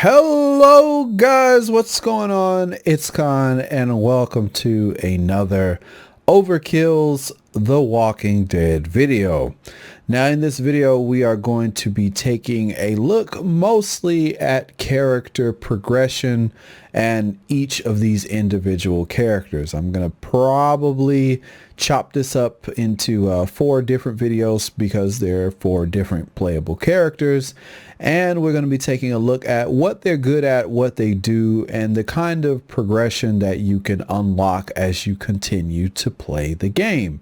Hello guys, what's going on? It's Khan and welcome to another Overkill's The Walking Dead video. Now in this video we are going to be taking a look mostly at character progression and each of these individual characters. I'm going to probably chop this up into 4 different videos because they're 4 different playable characters, and we're going to be taking a look at what they're good at, what they do, and the kind of progression that you can unlock as you continue to play the game.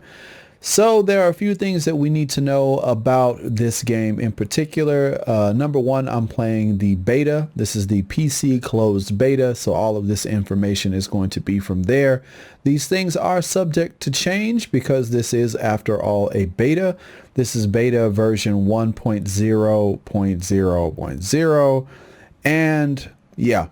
So there are a few things that we need to know about this game in particular. Number one, I'm playing the beta. This is the PC closed beta, so all of this information is going to be from there. These things are subject to change because this is, after all, a beta. This is beta version 1.0.0.0, and yeah,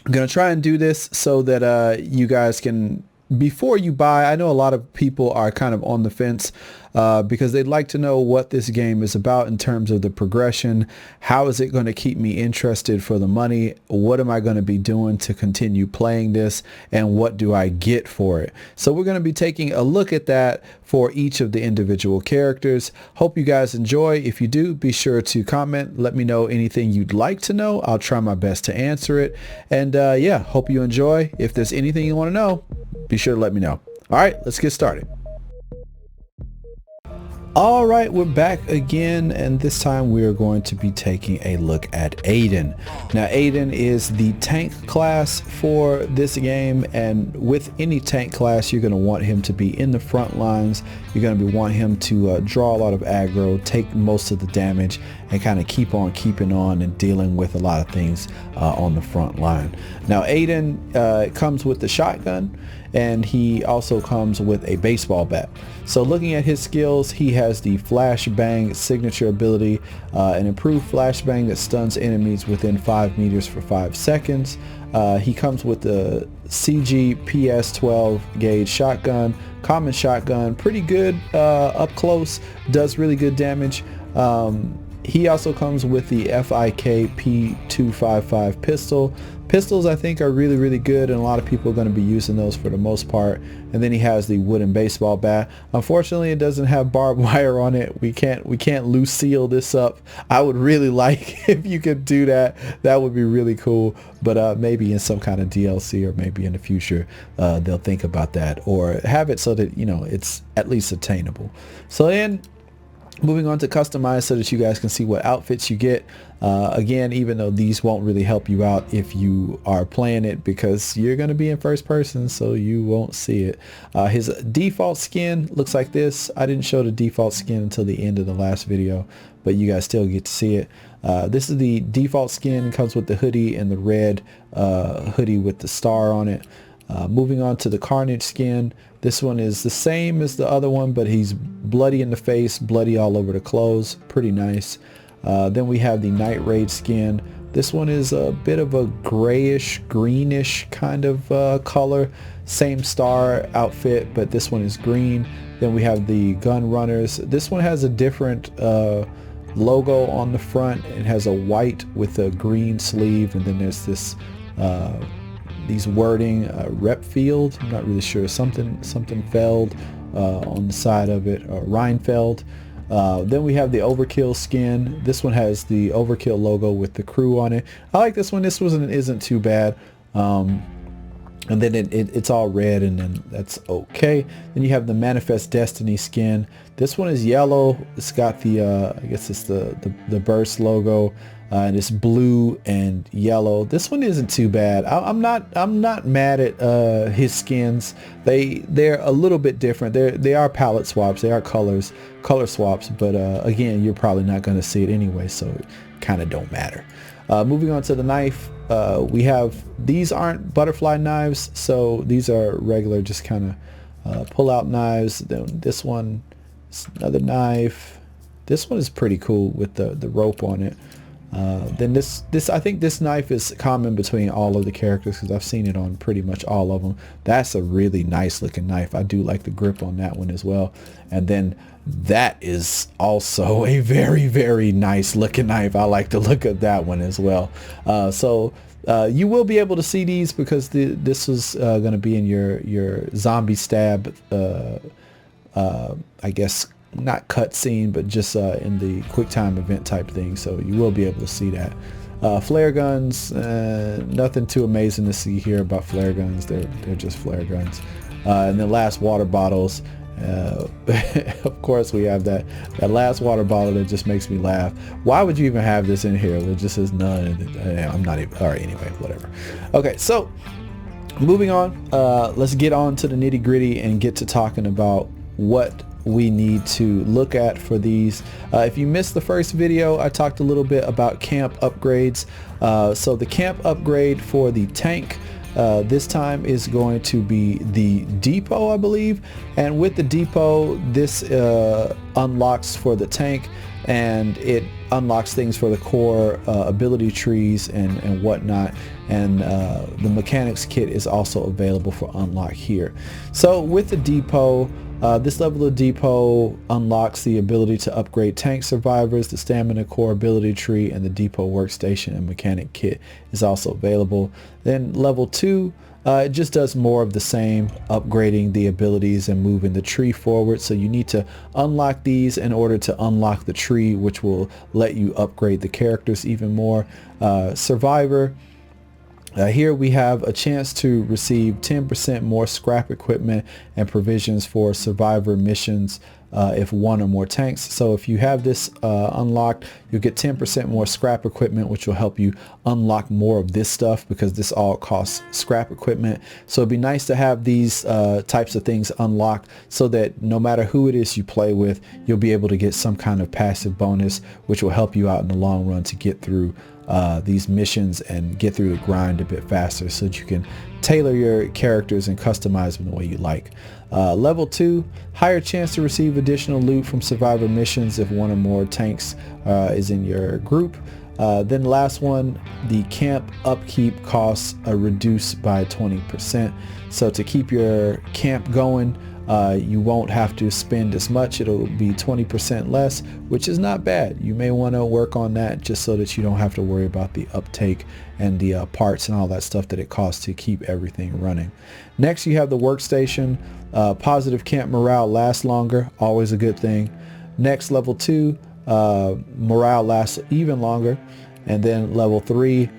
I'm going to try and do this so that you guys can, before you buy, I know a lot of people are kind of on the fence because they'd like to know what this game is about in terms of the progression. How is it going to keep me interested for the money? What am I going to be doing to continue playing this? And what do I get for it? So we're going to be taking a look at that for each of the individual characters. Hope you guys enjoy. If you do, be sure to comment. Let me know anything you'd like to know. I'll try my best to answer it. And yeah, hope you enjoy. If there's anything you want to know, be sure to let me know. All right, let's get started. All right, we're back again, and this time we are going to be taking a look at Aiden. Now, Aiden is the tank class for this game, and with any tank class, you're going to want him to be in the front lines. You're going to want him to draw a lot of aggro, take most of the damage, and kind of keep on keeping on and dealing with a lot of things on the front line. Now, Aiden comes with the shotgun, and he also comes with a baseball bat. So looking at his skills, he has the flashbang signature ability, an improved flashbang that stuns enemies within 5 meters for 5 seconds. He comes with the CG 12 gauge shotgun, common shotgun, pretty good up close, does really good damage. He also comes with the FIK P255 pistol. Pistols, I think, are really good, and a lot of people are going to be using those for the most part. And then he has the wooden baseball bat. Unfortunately, it doesn't have barbed wire on it. We can't loose seal this up. I would really like if you could do that. That would be really cool. But maybe in some kind of DLC, or maybe in the future they'll think about that, or have it so that, you know, it's at least attainable. So then, moving on to customize so that you guys can see what outfits you get. Again, even though these won't really help you out if you are playing it because you're going to be in first person, so you won't see it. His default skin looks like this. I didn't show the default skin until the end of the last video, but you guys still get to see it. This is the default skin. It comes with the hoodie and the red hoodie with the star on it. Moving on to the Carnage skin. This one is the same as the other one, but he's bloody in the face, bloody all over the clothes. Pretty nice. Then we have the Night Raid skin. This one is a bit of a grayish, greenish kind of color. Same star outfit, but this one is green. Then we have the Gun Runners. This one has a different logo on the front. It has a white with a green sleeve, and then there's this these wording, rep field, I'm not really sure, something feld on the side of it, or Reinfeld. Then we have the Overkill skin. This one has the Overkill logo with the crew on it. I like this one. This one isn't too bad. And then it's all red, and then that's okay. Then you have the Manifest Destiny skin. This one is yellow. It's got the I guess it's the burst logo, and it's blue and yellow. This one isn't too bad. I'm not mad at his skins. They're a little bit different. They are palette swaps. They are color swaps. But again, you're probably not going to see it anyway, so it kind of don't matter. Moving on to the knife, we have, these aren't butterfly knives, so these are regular, just kind of pull out knives. Then this one is another knife. This one is pretty cool with the rope on it. Then I think this knife is common between all of the characters because I've seen it on pretty much all of them. That's a really nice looking knife. I do like the grip on that one as well. And then that is also a very, very nice looking knife. I like the look of that one as well. You will be able to see these because this is going to be in your zombie stab, I guess, not cutscene, but just in the quick time event type thing. So you will be able to see that. Flare guns, nothing too amazing to see here about flare guns. They're just flare guns. And then last, water bottles. Of course we have that last water bottle that just makes me laugh. Why would you even have this in here? It just says none. I'm not even, all right, anyway, whatever. Okay, so moving on, let's get on to the nitty gritty and get to talking about what we need to look at for these. If you missed the first video, I talked a little bit about camp upgrades. So the camp upgrade for the tank this time is going to be the depot, I believe. And with the depot, this unlocks for the tank, and it unlocks things for the core ability trees and whatnot. And the mechanics kit is also available for unlock here. So with the depot, this level of depot unlocks the ability to upgrade tank survivors. The stamina core ability tree and the depot workstation and mechanic kit is also available. Then level 2, it just does more of the same, upgrading the abilities and moving the tree forward. So you need to unlock these in order to unlock the tree, which will let you upgrade the characters even more. Survivor. Here we have a chance to receive 10% more scrap equipment and provisions for survivor missions if one or more tanks. So if you have this unlocked, you'll get 10% more scrap equipment, which will help you unlock more of this stuff because this all costs scrap equipment. So it'd be nice to have these types of things unlocked so that no matter who it is you play with, you'll be able to get some kind of passive bonus, which will help you out in the long run to get through these missions and get through the grind a bit faster so that you can tailor your characters and customize them the way you like. Level 2, higher chance to receive additional loot from survivor missions if one or more tanks is in your group. Then the last one, the camp upkeep costs are reduced by 20%. So to keep your camp going, you won't have to spend as much. It'll be 20% less, which is not bad. You may want to work on that just so that you don't have to worry about the uptake and the parts and all that stuff that it costs to keep everything running. Next, you have the workstation. Positive camp morale lasts longer, always a good thing. Next, level 2, morale lasts even longer. And then level 3,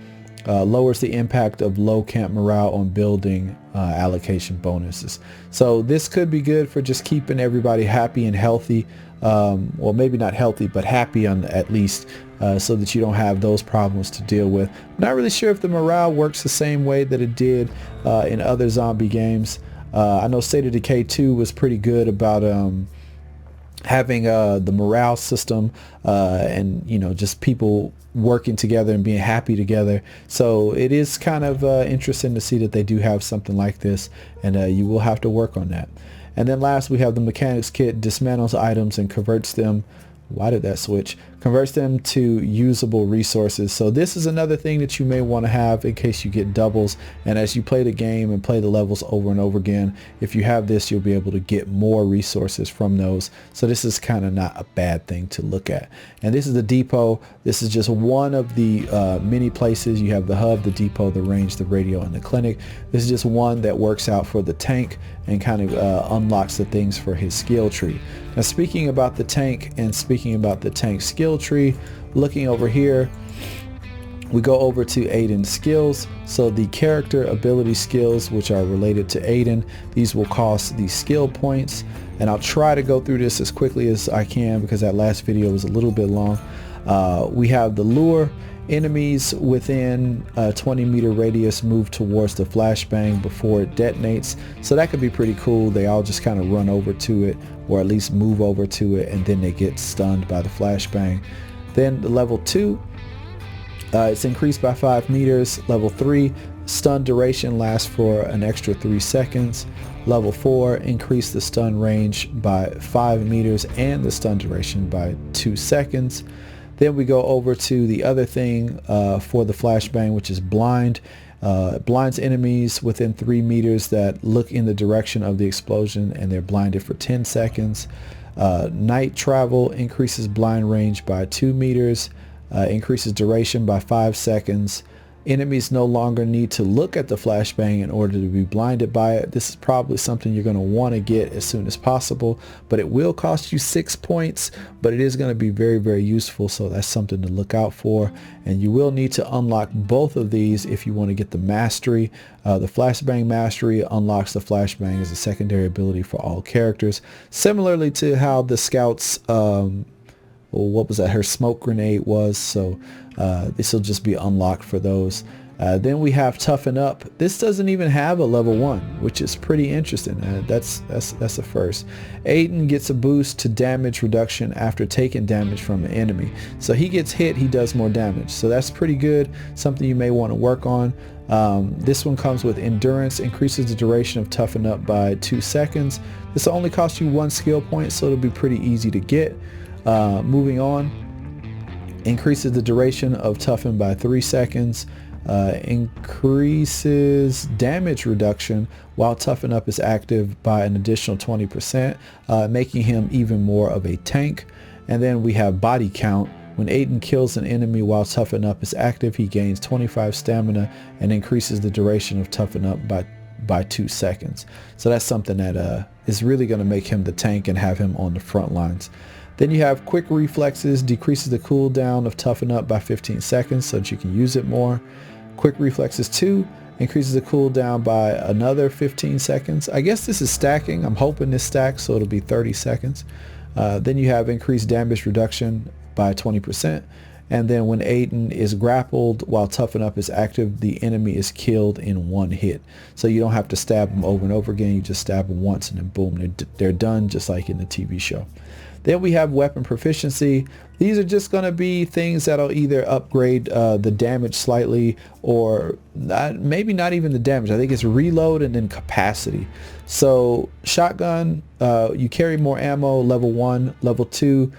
lowers the impact of low camp morale on building allocation bonuses. So this could be good for just keeping everybody happy and healthy. Well, maybe not healthy, but happy at least, so that you don't have those problems to deal with. Not really sure if the morale works the same way that it did in other zombie games. I know State of Decay 2 was pretty good about having the morale system and just people working together and being happy together. So it is kind of interesting to see that they do have something like this, and you will have to work on that. And then last, we have the mechanics kit. Dismantles items and converts them. Why did that switch? Converts them to usable resources. So this is another thing that you may want to have in case you get doubles. And as you play the game and play the levels over and over again, if you have this, you'll be able to get more resources from those. So this is kind of not a bad thing to look at. And this is the depot. This is just one of the many places. You have the hub, the depot, the range, the radio, and the clinic. This is just one that works out for the tank and kind of unlocks the things for his skill tree. Now, speaking about the tank and speaking about the tank skill tree, looking over here, we go over to Aiden's skills. So the character ability skills, which are related to Aiden, these will cost the skill points. And I'll try to go through this as quickly as I can because that last video was a little bit long. We have the lure. Enemies within a 20-meter radius move towards the flashbang before it detonates. So that could be pretty cool. They all just kind of run over to it, or at least move over to it, and then they get stunned by the flashbang. Then the level 2, it's increased by 5 meters. Level 3, stun duration lasts for an extra 3 seconds. Level 4, increase the stun range by 5 meters and the stun duration by 2 seconds. Then we go over to the other thing for the flashbang, which is blind. It blinds enemies within 3 meters that look in the direction of the explosion, and they're blinded for 10 seconds. Night travel increases blind range by 2 meters, increases duration by 5 seconds. Enemies no longer need to look at the flashbang in order to be blinded by it. This is probably something you're going to want to get as soon as possible, but it will cost you 6 points, but it is going to be very, very useful, so that's something to look out for. And you will need to unlock both of these if you want to get the mastery. The flashbang mastery unlocks the flashbang as a secondary ability for all characters, similarly to how the scouts what was that, her smoke grenade was. So this will just be unlocked for those. Then we have toughen up. This doesn't even have a level 1, which is pretty interesting. That's a first. Aiden gets a boost to damage reduction after taking damage from an enemy. So he gets hit, he does more damage. So that's pretty good, something you may want to work on. This one comes with endurance, increases the duration of toughen up by 2 seconds. This will only cost you 1 skill point, so it'll be pretty easy to get. Moving on, increases the duration of toughen by 3 seconds, increases damage reduction while toughen up is active by an additional 20%, making him even more of a tank. And then we have body count. When Aiden kills an enemy while toughen up is active, he gains 25 stamina and increases the duration of toughen up by 2 seconds. So that's something that is really going to make him the tank and have him on the front lines. Then you have quick reflexes, decreases the cooldown of toughen up by 15 seconds so that you can use it more. Quick reflexes 2 increases the cooldown by another 15 seconds. I guess this is stacking. I'm hoping this stacks, so it'll be 30 seconds. Then you have increased damage reduction by 20%. And then when Aiden is grappled while toughen up is active, the enemy is killed in 1 hit. So you don't have to stab them over and over again. You just stab them once and then boom, they're done, just like in the TV show. Then we have weapon proficiency. These are just going to be things that'll either upgrade the damage slightly, or maybe not even the damage. I think it's reload and then capacity. So shotgun, you carry more ammo, level 1. Level 2,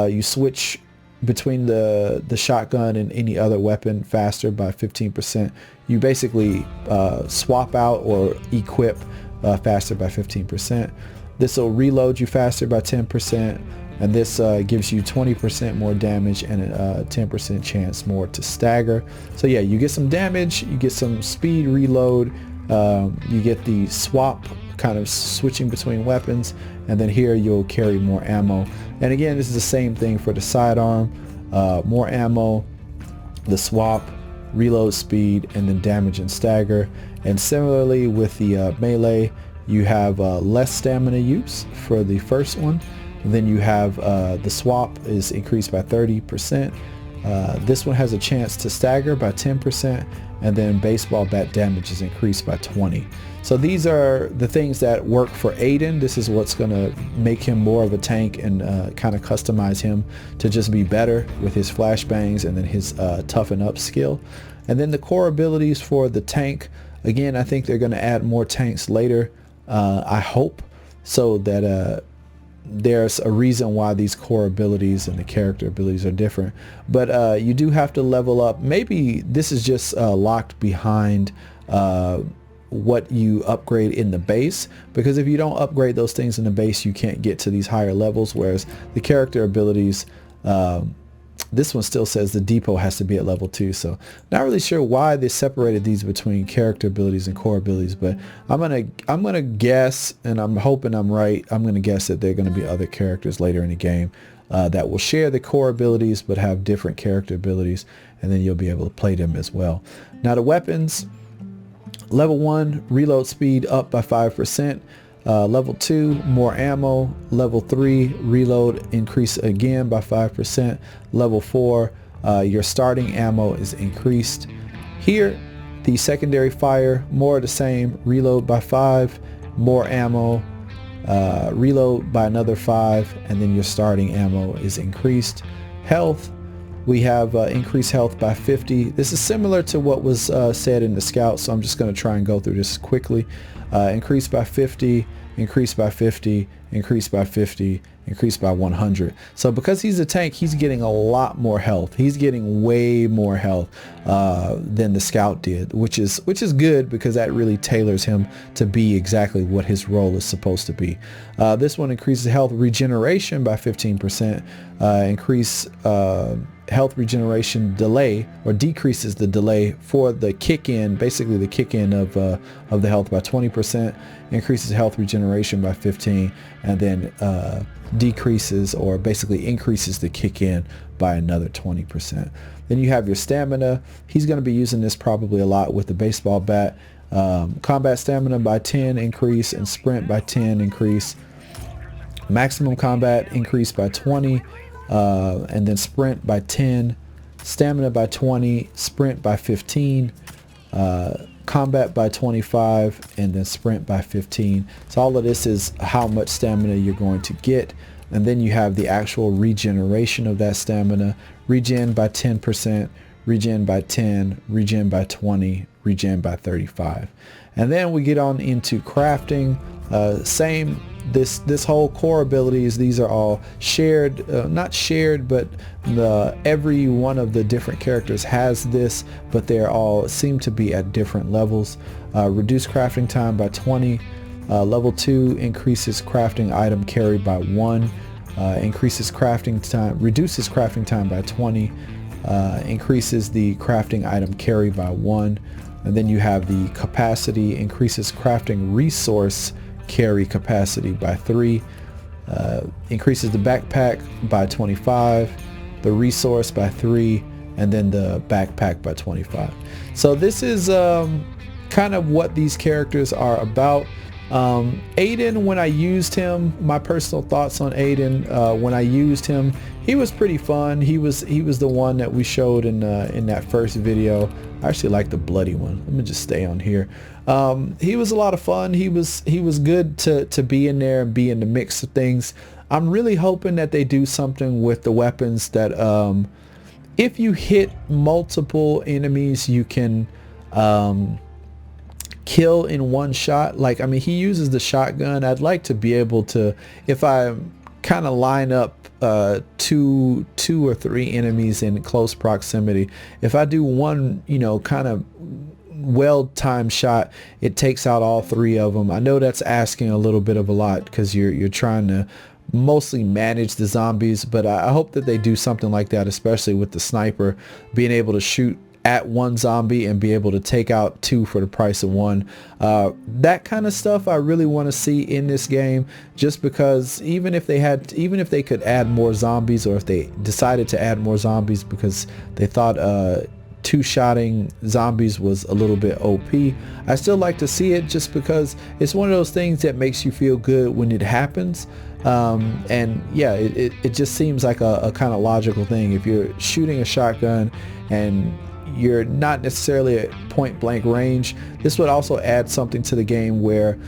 you switch between the shotgun and any other weapon faster by 15%. You basically swap out or equip faster by 15%. This will reload you faster by 10%, and this gives you 20% more damage and a 10% chance more to stagger. So yeah, you get some damage, you get some speed reload, you get the swap, kind of switching between weapons, and then here you'll carry more ammo. And again, this is the same thing for the sidearm, more ammo, the swap, reload speed, and then damage and stagger. And similarly with the melee, you have less stamina use for the first one. And then you have the swap is increased by 30%. This one has a chance to stagger by 10%, and then baseball bat damage is increased by 20. So these are the things that work for Aiden. This is what's going to make him more of a tank and kind of customize him to just be better with his flashbangs and then his toughen up skill. And then the core abilities for the tank, again, I think they're going to add more tanks later. I hope so that there's a reason why these core abilities and the character abilities are different, but you do have to level up. Maybe this is just locked behind what you upgrade in the base, because if you don't upgrade those things in the base, you can't get to these higher levels, whereas the character abilities, this one still says the depot has to be at level 2. So not really sure why they separated these between character abilities and core abilities, but I'm gonna guess, and I'm hoping I'm right, I'm gonna guess that there are gonna be other characters later in the game that will share the core abilities but have different character abilities, and then you'll be able to play them as well. Now the weapons, level 1 reload speed up by 5%. Level 2, more ammo. Level 3, reload increase again by 5%. Level 4, your starting ammo is increased. Here, the secondary fire, more of the same, reload by 5, more ammo, reload by another 5, and then your starting ammo is increased. Health, we have increased health by 50. This is similar to what was said in the Scout, so I'm just going to try and go through this quickly. Increased by 50, increased by 50, increased by 50, increased by 100. So because he's a tank, he's getting a lot more health. He's getting way more health than the scout did, which is good, because that really tailors him to be exactly what his role is supposed to be. This one increases health regeneration by 15%, increase health regeneration delay, or decreases the delay for the kick in, basically the kick in of the health by 20%, increases health regeneration by 15, and then decreases, or basically increases the kick in by another 20%. Then you have your stamina. He's going to be using this probably a lot with the baseball bat. Combat stamina by 10 increase, and sprint by 10 increase. Maximum combat increase by 20, and then sprint by 10, stamina by 20, sprint by 15, combat by 25, and then sprint by 15. So all of this is how much stamina you're going to get. And then you have the actual regeneration of that stamina: regen by 10%, regen by 10, regen by 20, regen by 35. And then we get on into crafting. Same, this whole core abilities, these are all shared, not shared, but every one of the different characters has this, but they're all seem to be at different levels. Reduce crafting time by 20. Level 2 increases crafting item carry by 1, increases crafting time, reduces crafting time by 20, increases the crafting item carry by 1. And then you have the capacity, increases crafting resource carry capacity by 3, increases the backpack by 25, the resource by 3, and then the backpack by 25. So this is kind of what these characters are about. Aiden, when I used him, my personal thoughts on Aiden, when I used him, he was pretty fun. He was the one that we showed in that first video. I actually like the bloody one. Let me just stay on here. He was a lot of fun. He was good to be in there and be in the mix of things. I'm really hoping that they do something with the weapons that if you hit multiple enemies, you can kill in one shot. Like, I mean, he uses the shotgun. I'd like to be able to, if I kind of line up two or three enemies in close proximity, if I do one, kind of well-timed shot, it takes out all three of them. I know that's asking a little bit of a lot, because you're trying to mostly manage the zombies, but I hope that they do something like that, especially with the sniper, being able to shoot at one zombie and be able to take out two for the price of one. That kind of stuff I really want to see in this game, just because even if they could add more zombies, or if they decided to add more zombies because they thought two-shotting zombies was a little bit OP, I still like to see it, just because it's one of those things that makes you feel good when it happens. And yeah, it just seems like a kind of logical thing. If you're shooting a shotgun and you're not necessarily at point blank range, this would also add something to the game where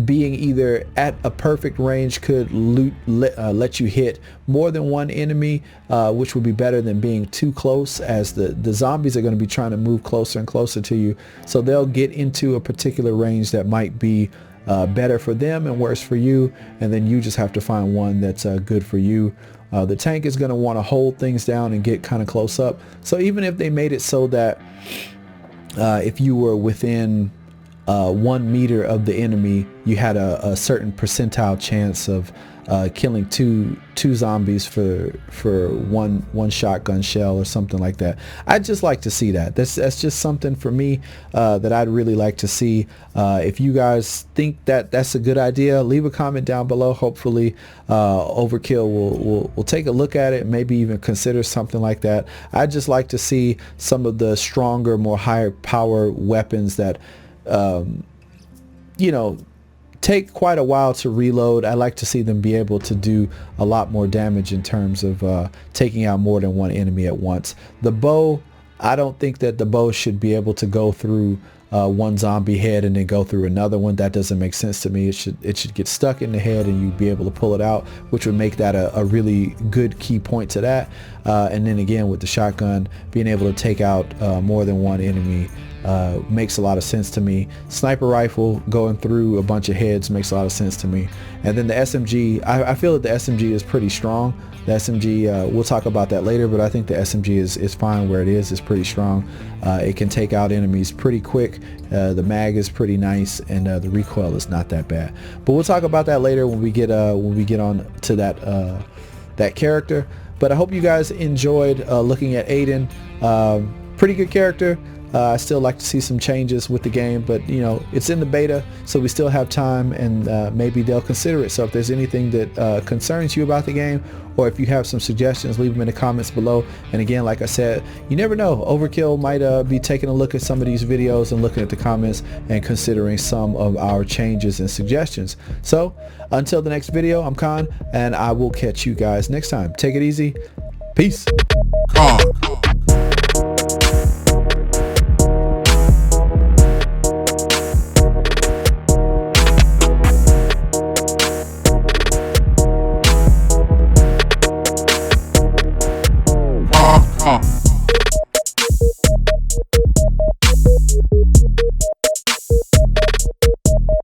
being either at a perfect range could let you hit more than one enemy, which would be better than being too close, as the zombies are going to be trying to move closer and closer to you, so they'll get into a particular range that might be better for them and worse for you, and then you just have to find one that's good for you. The tank is going to want to hold things down and get kind of close up. So even if they made it so that if you were within 1 meter of the enemy, you had a certain percentile chance of killing two zombies for one shotgun shell or something like that. I'd just like to see that. That's just something for me that I'd really like to see. If you guys think that that's a good idea, leave a comment down below. Hopefully Overkill will take a look at it and maybe even consider something like that. I'd just like to see some of the stronger, more higher power weapons that take quite a while to reload. I like to see them be able to do a lot more damage in terms of taking out more than one enemy at once. The bow, I don't think that the bow should be able to go through one zombie head and then go through another one. That doesn't make sense to me. It should get stuck in the head and you'd be able to pull it out, which would make that a really good key point to that. and then again with the shotgun, being able to take out more than one enemy makes a lot of sense to me. Sniper rifle going through a bunch of heads makes a lot of sense to me. And then the SMG, I feel that the SMG is pretty strong. The SMG, we'll talk about that later, but I think the SMG is fine where it is. It's pretty strong. It can take out enemies pretty quick. The mag is pretty nice, and the recoil is not that bad. But we'll talk about that later when we get on to that character. But I hope you guys enjoyed looking at Aiden. Pretty good character. I still like to see some changes with the game, but you know, it's in the beta, so we still have time, and maybe they'll consider it. So if there's anything that concerns you about the game, or if you have some suggestions, leave them in the comments below. And again, like I said, you never know, Overkill might be taking a look at some of these videos and looking at the comments and considering some of our changes and suggestions. So until the next video, I'm Khan, and I will catch you guys next time. Take it easy. Peace.